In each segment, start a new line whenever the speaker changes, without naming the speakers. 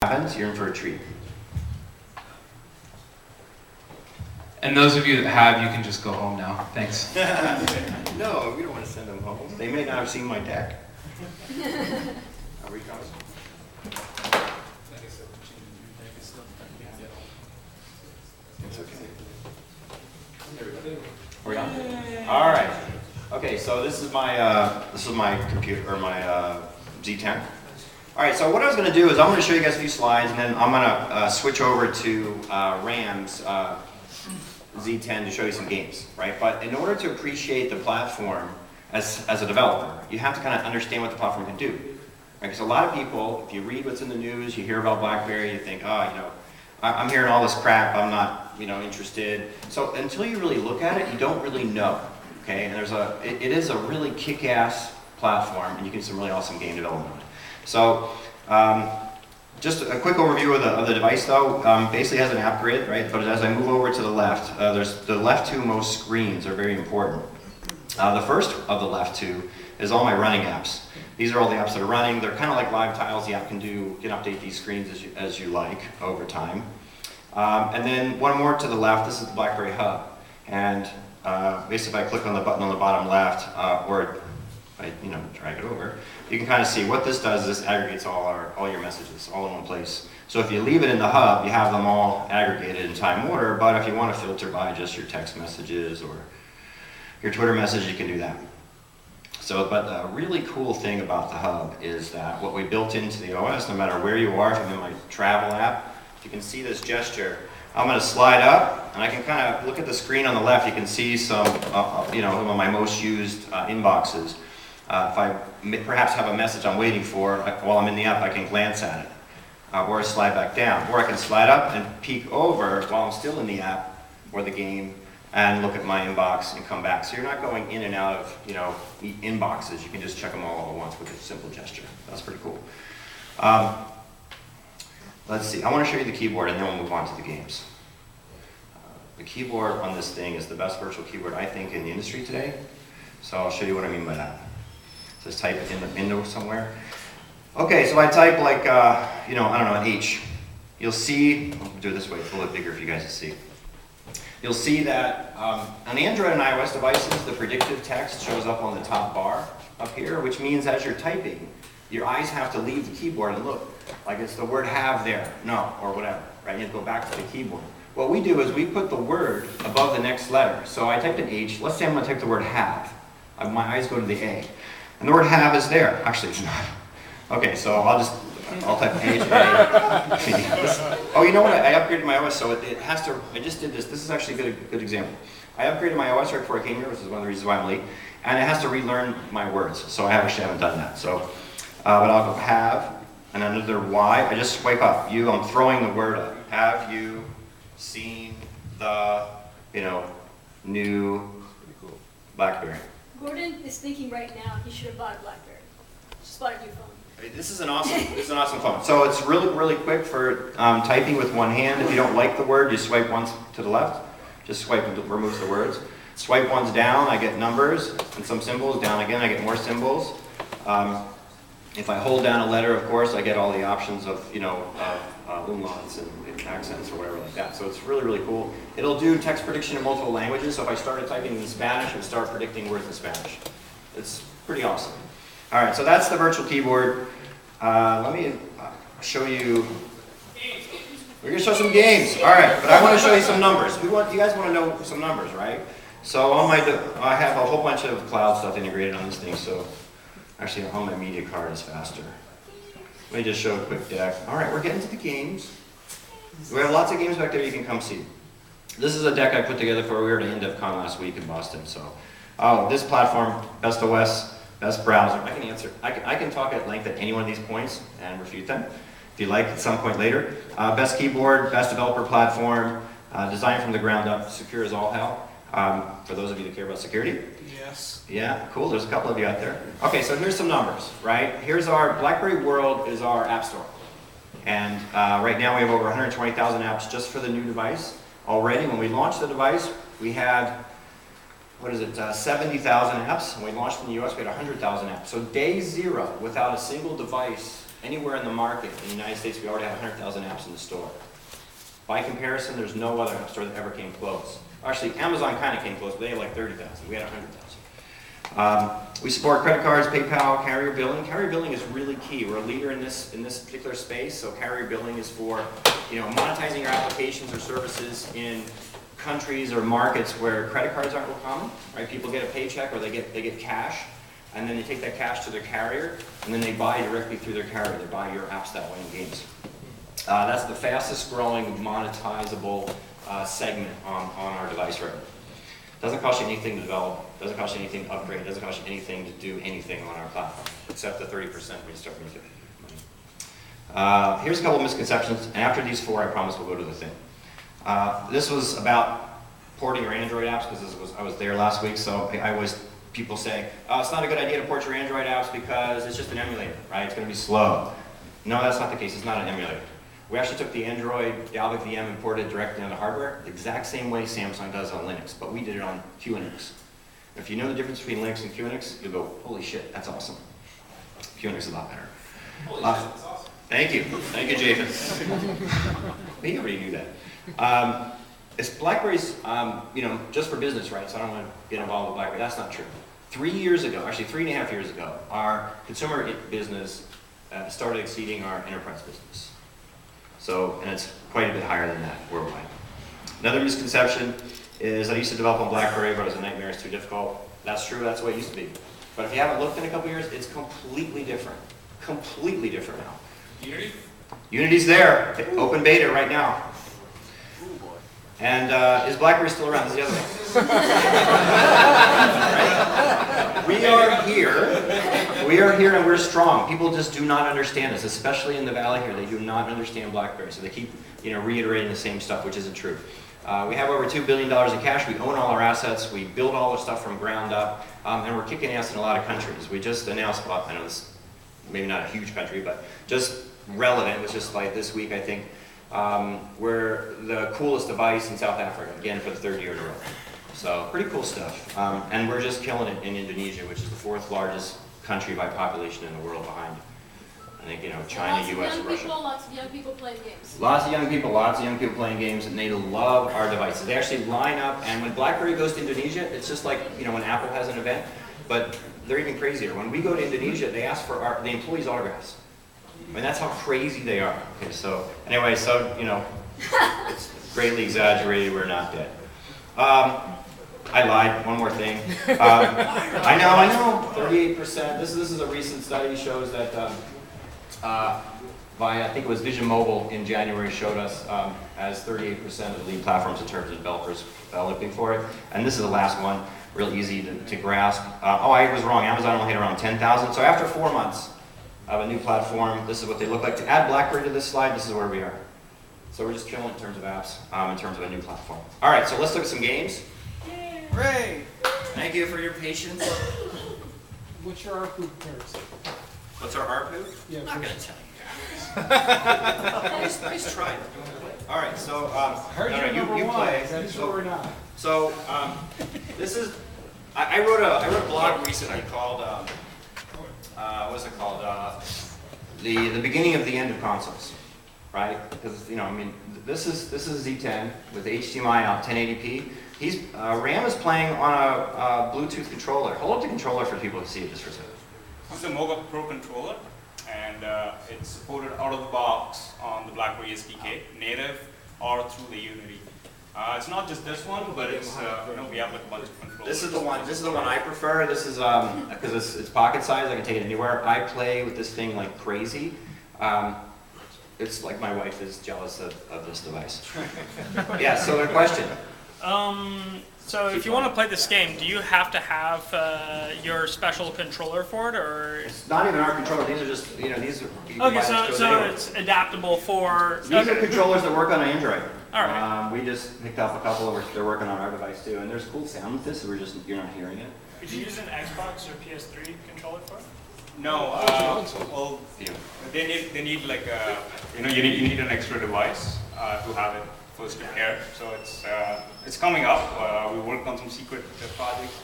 happens, you're in for a treat.
And those of you that have, you can just go home now. Thanks.
No, we don't want to send them home. They may not have seen my deck. Are we going? It's okay. Are we on? All right. Okay, so this is my computer, or my Z10. All right, so what I was going to do is I'm going to show you guys a few slides, and then I'm going to switch over to RAM's Z10 to show you some games, right? But in order to appreciate the platform as a developer, you have to kind of understand what the platform can do. Right? Because a lot of people, if you read what's in the news, you hear about BlackBerry, you think, oh, I'm hearing all this crap, I'm not, interested. So until you really look at it, you don't really know, okay? And it is a really kick-ass platform, and you can do some really awesome game development with it. So, just a quick overview of the device, though. Basically has an app grid, right? But as I move over to the left, there's the left two most screens are very important. The first of the left two is all my running apps. These are all the apps that are running. They're kind of like live tiles. The app can update these screens as you like over time. And then one more to the left. This is the BlackBerry Hub. And basically, if I click on the button on the bottom left, or I drag it over, you can kind of see what this does is this aggregates all your messages all in one place. So if you leave it in the hub, you have them all aggregated in time order, but if you want to filter by just your text messages or your Twitter message, you can do that. So, but the really cool thing about the hub is that what we built into the OS, no matter where you are, if I'm in my travel app, if you can see this gesture, I'm going to slide up, and I can kind of look at the screen on the left. You can see some, of my most used inboxes. If I perhaps have a message I'm waiting for, while I'm in the app, I can glance at it. Or slide back down. Or I can slide up and peek over while I'm still in the app or the game and look at my inbox and come back. So you're not going in and out of inboxes. You can just check them all at once with a simple gesture. That's pretty cool. Let's see. I want to show you the keyboard, and then we'll move on to the games. The keyboard on this thing is the best virtual keyboard, I think, in the industry today. So I'll show you what I mean by that. So let's type it in the window somewhere. Okay, so I type like, I don't know, an H. You'll see, I'll do it this way, it's a little bit bigger for you guys to see. You'll see that on Android and iOS devices, the predictive text shows up on the top bar up here, which means as you're typing, your eyes have to leave the keyboard and look, like it's the word have there, no, or whatever, right? You have to go back to the keyboard. What we do is we put the word above the next letter. So I typed an H, let's say I'm gonna type the word have. My eyes go to the A. And the word have is there. Actually, it's not. Okay, so I'll type H, A. Oh, you know what? I upgraded my OS, so it has to, I just did this. This is actually a good example. I upgraded my OS right before I came here, which is one of the reasons why I'm late. And it has to relearn my words, so I actually haven't done that. So, but I'll go have, and under Y, I just swipe up. I'm throwing the word up. Have you seen the, new BlackBerry?
Gordon is thinking right now he should have bought a BlackBerry. Just bought a new phone.
This is an awesome phone. So it's really quick for typing with one hand. If you don't like the word, you swipe once to the left. Just swipe removes the words. Swipe once down, I get numbers and some symbols. Down again, I get more symbols. If I hold down a letter, of course, I get all the options of umlauts and accents or whatever like that. So it's really cool. It'll do text prediction in multiple languages. So if I started typing in Spanish, it would start predicting words in Spanish. It's pretty awesome. All right, so that's the virtual keyboard. Let me show you. We're gonna show some games. All right, but I want to show you some numbers. You guys want to know some numbers, right? So I have a whole bunch of cloud stuff integrated on this thing. So actually, on my media card is faster. Let me just show a quick deck. All right, we're getting to the games. We have lots of games back there you can come see. This is a deck I put together for, we were at IndevCon last week in Boston. So, this platform, best OS, best browser. I can talk at length at any one of these points and refute them, if you like, at some point later. Best keyboard, best developer platform, designed from the ground up, secure as all hell. For those of you that care about security.
Yes.
Yeah, cool, there's a couple of you out there. Okay, so here's some numbers, right? Here's our BlackBerry World is our app store. And right now we have over 120,000 apps just for the new device. Already, when we launched the device, we had, 70,000 apps. When we launched in the US, we had 100,000 apps. So day zero, without a single device anywhere in the market in the United States, we already have 100,000 apps in the store. By comparison, there's no other app store that ever came close. Actually, Amazon kind of came close, but they had like 30,000. We had 100,000. We support credit cards, PayPal, carrier billing. Carrier billing is really key. We're a leader in this particular space. So carrier billing is for monetizing your applications or services in countries or markets where credit cards aren't real common. Right? People get a paycheck or they get cash, and then they take that cash to their carrier, and then they buy directly through their carrier. They buy your apps that way in games. That's the fastest growing monetizable segment on our device right now. Doesn't cost you anything to develop, doesn't cost you anything to upgrade, doesn't cost you anything to do anything on our platform, except the 30% when you start making money. Here's a couple of misconceptions, and after these 4, I promise we'll go to the thing. This was about porting your Android apps, because I was there last week, so I always, people say, oh, it's not a good idea to port your Android apps because it's just an emulator, right? It's going to be slow. No, that's not the case. It's not an emulator. We actually took the Android Dalvik VM and ported it directly onto hardware, the exact same way Samsung does on Linux, but we did it on QNX. If you know the difference between Linux and QNX, you'll go, holy shit, that's awesome. QNX is a lot better.
Holy shit, that's awesome.
Thank you. Thank you, Jason. We already knew that. It's BlackBerry's, just for business, right? So I don't want to get involved with BlackBerry. That's not true. 3 years ago, actually 3.5 years ago, our consumer business started exceeding our enterprise business. So, and it's quite a bit higher than that worldwide. Another misconception is I used to develop on BlackBerry, but it was a nightmare, it's too difficult. That's true, that's what it used to be. But if you haven't looked in a couple years, it's completely different. Completely different now.
Unity? Unity's
there, open beta right now. And is BlackBerry still around? This is the other thing. Right? We are here and we're strong. People just do not understand us, especially in the Valley here. They do not understand BlackBerry, so they keep reiterating the same stuff, which isn't true. We have over $2 billion in cash. We own all our assets. We build all our stuff from ground up, and we're kicking ass in a lot of countries. We just announced, well, I know this, maybe not a huge country, but just relevant. It was just like this week, I think. We're the coolest device in South Africa, again for the 3rd year in a row. So pretty cool stuff. And we're just killing it in Indonesia, which is the 4th largest country by population in the world behind, I think, China, US, and Russia.
Lots of young people playing games.
Lots of young people playing games, and they love our devices. They actually line up, and when BlackBerry goes to Indonesia, it's just like, when Apple has an event, but they're even crazier. When we go to Indonesia, they ask for the employees' autographs. I mean, that's how crazy they are. Okay, so anyway, it's greatly exaggerated. We're not dead. I lied. One more thing. I know. 38%. This is a recent study shows that I think it was Vision Mobile in January showed us as 38% of the lead platforms in terms of developers looking for it. And this is the last one, real easy to grasp. I was wrong. Amazon only had around 10,000. So after 4 months of a new platform, this is what they look like. To add BlackBerry to this slide, this is where we are. So we're just killing in terms of apps, in terms of a new platform. All right, so let's look at some games.
Hooray!
Thank you for your patience.
What's your ARPU comparison?
What's our ARPU?
Yeah,
I'm not going to tell you. Nice try. All right, so you play.
Or not?
So this is. I wrote a blog recently called. What's it called? The beginning of the end of consoles, right? Because this is Z10 with HDMI out 1080p. RAM is playing on a Bluetooth controller. Hold up the controller for people to see it just for a second.
It's a Moga Pro controller, and it's supported out of the box on the BlackBerry SDK, native or through the Unity. It's not just this one, but it's we have like a bunch of controllers.
This is the one I prefer. This is because it's pocket size. I can take it anywhere. I play with this thing like crazy. It's like my wife is jealous of this device. Yeah. So the question.
So if you want to play this game, do you have to have your special controller for it, or?
It's not even our controller. These are just these are.
Okay, so it's adaptable for.
These are controllers that work on Android.
All right.
We just picked up a couple. They're working on our device too, and there's cool sound with this. So you're not hearing it.
Could you use an Xbox or PS3 controller for it?
No. Well, they need like you need an extra device to have it first prepared. So it's coming up. We worked on some secret projects.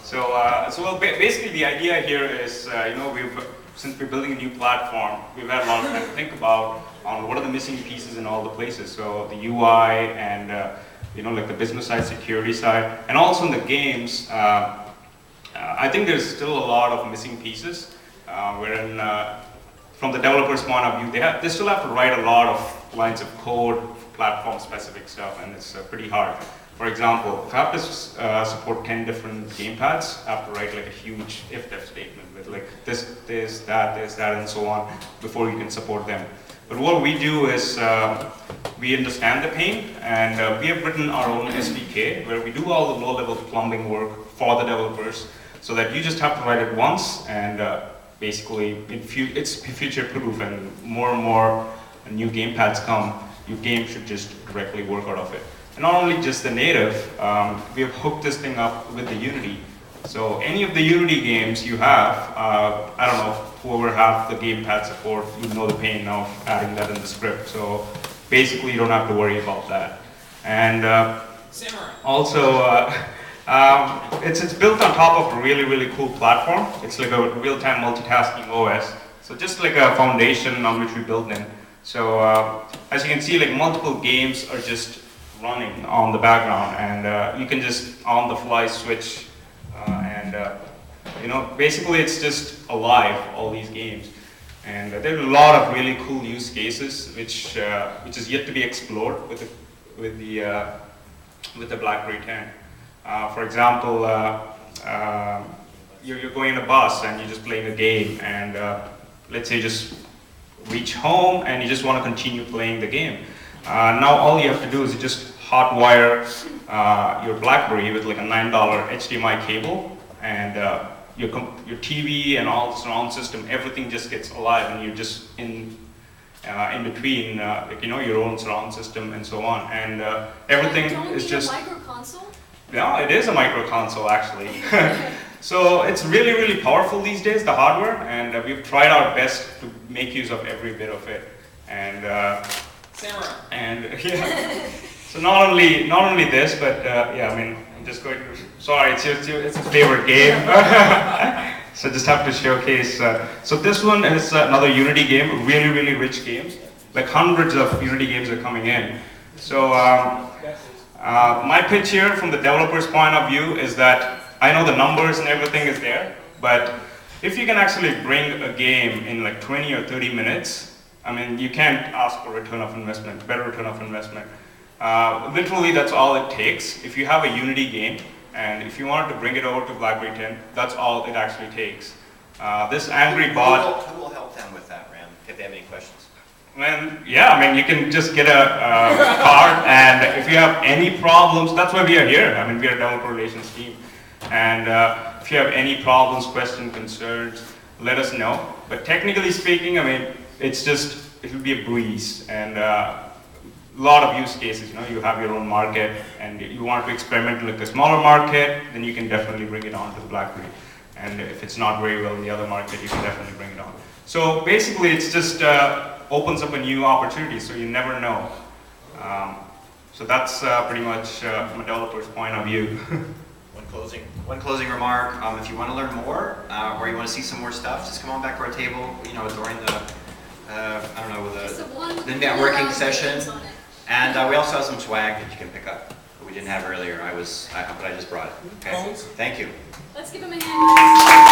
So basically the idea here is since we're building a new platform, we've had a lot of time to think about on what are the missing pieces in all the places. So the UI and like the business side, security side, and also in the games. I think there's still a lot of missing pieces, wherein from the developer's point of view, they still have to write a lot of lines of code, platform-specific stuff, and it's pretty hard. For example, if I have to support 10 different gamepads, I have to write like a huge if-then statement with like this, that, and so on before you can support them. But what we do is we understand the pain, and we have written our own SDK where we do all the low-level plumbing work for the developers, so that you just have to write it once, and basically it's future-proof, and more new gamepads come, your game should just directly work out of it. And not only just the native, we have hooked this thing up with the Unity. So any of the Unity games you have, I don't know, whoever have the gamepad support, you know the pain of adding that in the script. So basically you don't have to worry about that. And also, it's built on top of a really cool platform. It's like a real-time multitasking OS. So just like a foundation on which we built in. So as you can see, like multiple games are just running on the background, and you can just on the fly switch, and basically it's just alive, all these games. And there are a lot of really cool use cases which is yet to be explored with the BlackBerry 10. For example, you're going in a bus and you're just playing a game, and let's say just reach home and you just want to continue playing the game. Now all you have to do is you just hotwire your BlackBerry with like a $9 HDMI cable, and your TV and all the surround system, everything just gets alive, and you're just in between your own surround system and so on, and everything is just.
Don't you need a micro console?
Yeah, it is a micro console actually. So it's really powerful these days, the hardware, and we've tried our best to make use of every bit of it. And yeah. So not only this, but yeah, I mean, I'm just going to. Sorry, it's a favorite game. So just have to showcase. So this one is another Unity game, really rich games. Like hundreds of Unity games are coming in. So my pitch here, from the developer's point of view, is that I know the numbers and everything is there, but if you can actually bring a game in like 20 or 30 minutes, I mean, you can't ask for return of investment, better return of investment. Literally, that's all it takes. If you have a Unity game, and if you wanted to bring it over to BlackBerry 10, that's all it actually takes. This angry bot.
Who will help them with that, Ram, if they have any questions?
Yeah, I mean, you can just get a card, and if you have any problems, that's why we are here. I mean, we are a developer relations team. And if you have any problems, questions, concerns, let us know. But technically speaking, I mean, it will be a breeze, and a lot of use cases. You have your own market, and you want to experiment with a smaller market, then you can definitely bring it on to the BlackBerry. And if it's not very well in the other market, you can definitely bring it on. So basically, it's just opens up a new opportunity, so you never know. So that's pretty much from a developer's point of view.
One closing remark. If you want to learn more, or you want to see some more stuff, just come on back to our table. During the the networking session, and we also have some swag that you can pick up that we didn't have earlier. But I just brought it. Okay. Thank you.
Let's give him a hand.